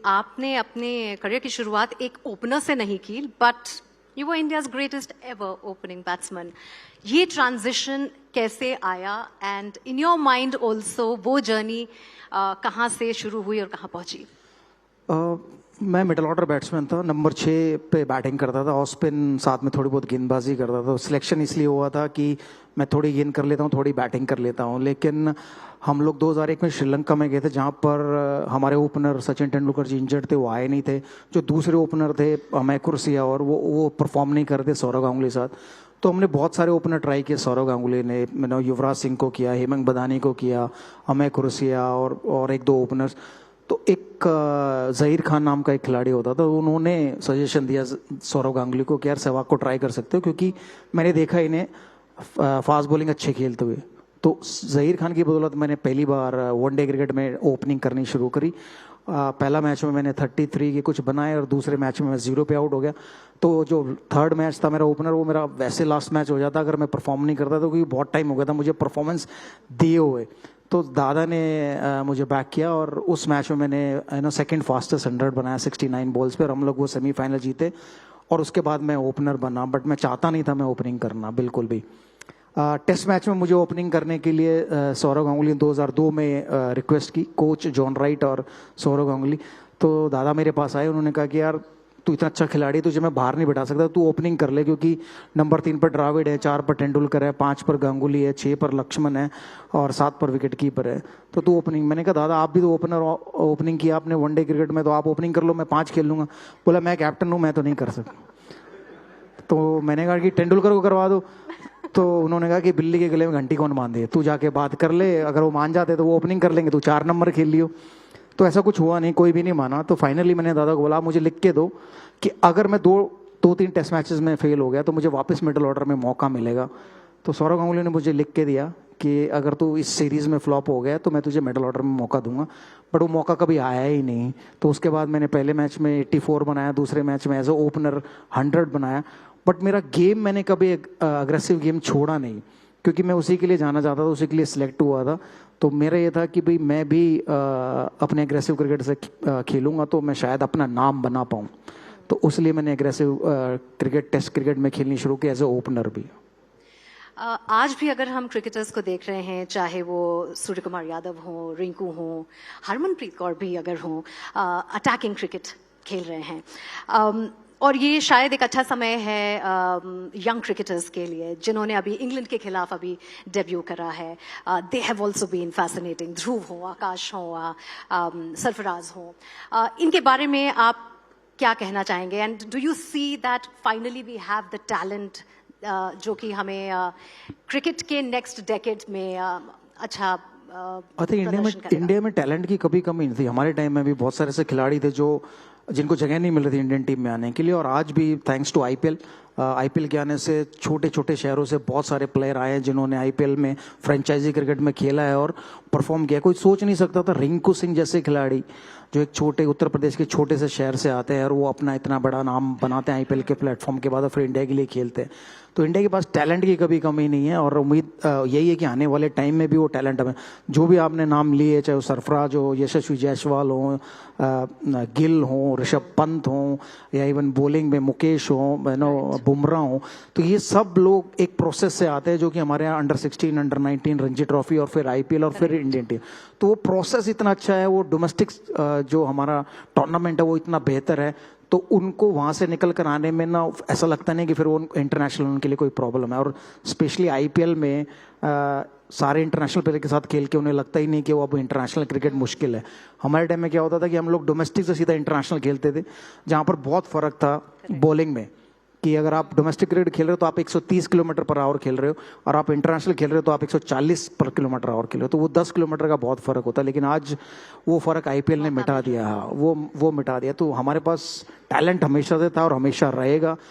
आपने अपने करियर की शुरुआत एक ओपनर से नहीं की, but you were India's greatest ever opening batsman. ये ट्रांजिशन कैसे आया and in your mind also वो जर्नी कहाँ से शुरू हुई और कहाँ पहुंची? मैं मिडल ऑर्डर बैट्समैन था, नंबर 6 पे बैटिंग करता था, ऑफ स्पिन साथ में थोड़ी बहुत गेंदबाजी करता था। सिलेक्शन इसलिए हुआ था कि मैं थोड़ी गेंद कर लेता हूँ, थोड़ी बैटिंग कर लेता हूँ। लेकिन हम लोग 2001 में श्रीलंका में गए थे, जहाँ पर हमारे ओपनर सचिन तेंदुलकर जी इंजर्ड थे, वो आए नहीं थे। जो दूसरे ओपनर थे अमय कुरसिया, और वो परफॉर्म नहीं कर रहे थे सौरव गांगुली साथ। तो हमने बहुत सारे ओपनर ट्राई किए। सौरव गांगुली ने, मैंने युवराज सिंह को किया, हेमंत बदानी को किया, अमय कुरसिया और एक दो ओपनर्स। तो एक जहीर खान नाम का एक खिलाड़ी होता था, उन्होंने सजेशन दिया सौरव गांगुली को कि यार सहवाग को ट्राई कर सकते हो, क्योंकि मैंने देखा इन्हें फास्ट बॉलिंग अच्छे खेलते हुए। तो जहीर खान की बदौलत मैंने पहली बार वनडे क्रिकेट में ओपनिंग करनी शुरू करी। पहला मैच में मैंने 33 के कुछ बनाए और दूसरे मैच में मैं 0 पे आउट हो गया। तो जो थर्ड मैच था मेरा ओपनर, वो मेरा वैसे लास्ट मैच हो जाता अगर मैं परफॉर्म नहीं करता, तो क्योंकि बहुत टाइम हो गया था मुझे परफॉर्मेंस दिए हुए। तो दादा ने मुझे बैक किया और उस मैच में मैंने सेकंड फास्टेस्ट 100 बनाया 69 बॉल्स पे, और हम लोग वो सेमीफाइनल जीते। और उसके बाद मैं ओपनर बना, बट मैं चाहता नहीं था मैं ओपनिंग करना बिल्कुल भी। टेस्ट मैच में मुझे ओपनिंग करने के लिए सौरव गांगुली ने 2002 में रिक्वेस्ट की, कोच जॉन राइट और सौरव गांगुली। तो दादा मेरे पास आए, उन्होंने कहा कि यार तू इतना अच्छा खिलाड़ी, तुझे मैं बाहर नहीं बैठा सकता, तू ओपनिंग कर ले, क्योंकि नंबर 3 पर द्रविड़ है, 4 पर तेंदुलकर है, 5 पर गांगुली है, 6 पर लक्ष्मण है और 7 पर विकेट कीपर है। तो तू ओपनिंग। मैंने कहा दादा आप भी तो ओपनिंग किया आपने वनडे क्रिकेट में, तो आप ओपनिंग कर लो, मैं 5 खेल लूंगा। बोला मैं कैप्टन हूँ, मैं तो नहीं कर सकता। तो मैंने कहा कि तेंदुलकर को करवा दो। तो उन्होंने कहा कि बिल्ली के गले में घंटी कौन बांधे, तू जाके बात कर ले, अगर वो मान जाते तो वो ओपनिंग कर लेंगे, तू 4 नंबर खेल लियो। तो ऐसा कुछ हुआ नहीं, कोई भी नहीं माना। तो फाइनली मैंने दादा को बोला मुझे लिख के दो कि अगर मैं दो तीन टेस्ट मैचेस में फेल हो गया तो मुझे वापस मिडिल ऑर्डर में मौका मिलेगा। तो सौरव गांगुली ने मुझे लिख के दिया कि अगर तू इस सीरीज में फ्लॉप हो गया तो मैं तुझे मिडिल ऑर्डर में मौका दूंगा, बट वो मौका कभी आया ही नहीं। तो उसके बाद मैंने पहले मैच में 84 बनाया, दूसरे मैच में एज ए ओपनर 100 बनाया। बट मेरा गेम, मैंने कभी अग्रेसिव गेम छोड़ा नहीं, क्योंकि मैं उसी के लिए जाना चाहता था, उसी के लिए सिलेक्ट हुआ था। तो मेरा ये था कि भाई मैं भी अपने एग्रेसिव क्रिकेट से खेलूंगा तो मैं शायद अपना नाम बना पाऊँ। तो उसलिए मैंने एग्रेसिव क्रिकेट, टेस्ट क्रिकेट में खेलनी शुरू की एज ए ओपनर भी। आज भी अगर हम क्रिकेटर्स को देख रहे हैं, चाहे वो सूर्य कुमार यादव हो, रिंकू हो, हरमनप्रीत कौर भी अगर हो, अटैकिंग क्रिकेट खेल रहे हैं। और ये शायद एक अच्छा समय है यंग क्रिकेटर्स के लिए, जिन्होंने अभी इंग्लैंड के खिलाफ अभी डेब्यू करा है। They have also been fascinating. Dhruv हो, आकाश हो, सरफराज हो, इनके बारे में आप क्या कहना चाहेंगे? And do you see that finally we have the talent जो कि हमें क्रिकेट के नेक्स्ट डेकेड में अच्छा इंडिया में टैलेंट की कभी कमी नहीं थी। हमारे टाइम में भी बहुत सारे ऐसे खिलाड़ी थे जिनको जगह नहीं मिल रही थी इंडियन टीम में आने के लिए। और आज भी थैंक्स टू आईपीएल के आने से छोटे छोटे शहरों से बहुत सारे प्लेयर आए हैं जिन्होंने आईपीएल में फ्रेंचाइजी क्रिकेट में खेला है और परफॉर्म किया। कोई सोच नहीं सकता था रिंकू सिंह जैसे खिलाड़ी जो एक छोटे उत्तर प्रदेश के छोटे से शहर से आते हैं और वो अपना इतना बड़ा नाम बनाते हैं आईपीएल के प्लेटफॉर्म के बाद और फिर इंडिया के लिए खेलते हैं। तो इंडिया के पास टैलेंट की कभी कमी नहीं है और उम्मीद यही है कि आने वाले टाइम में भी वो टैलेंट हमें, जो भी आपने नाम लिए, चाहे वो सरफराज हो, यशस्वी जायसवाल हो, गिल हो, ऋषभ पंत हो, या इवन बॉलिंग में मुकेश हो, बुमराह हो, तो ये सब लोग एक प्रोसेस से आते हैं जो कि हमारे यहाँ अंडर 16, अंडर 19 रणजी ट्रॉफी और फिर आईपीएल और फिर इंडियन टीम। तो वो प्रोसेस इतना अच्छा है, वो डोमेस्टिक जो हमारा टूर्नामेंट है वो इतना बेहतर है, तो उनको वहां से निकल कर आने में ना ऐसा लगता नहीं कि फिर वो इंटरनेशनल उनके लिए कोई प्रॉब्लम है। और स्पेशली आईपीएल में सारे इंटरनेशनल प्लेयर के साथ खेल के उन्हें लगता ही नहीं कि वो अब इंटरनेशनल क्रिकेट मुश्किल है। हमारे टाइम में क्या होता था कि हम लोग डोमेस्टिक से सीधा इंटरनेशनल खेलते थे, जहां पर बहुत फर्क था बॉलिंग में कि अगर आप डोमेस्टिक क्रिकेट खेल रहे हो तो आप 130 किलोमीटर पर आवर खेल रहे हो और आप इंटरनेशनल खेल रहे हो तो आप 140 पर किलोमीटर आवर खेल रहे हो, तो वो 10 किलोमीटर का बहुत फर्क होता है। लेकिन आज वो फर्क आईपीएल ने मिटा दिया, वो मिटा दिया। तो हमारे पास टैलेंट हमेशा से था और हमेशा रहेगा।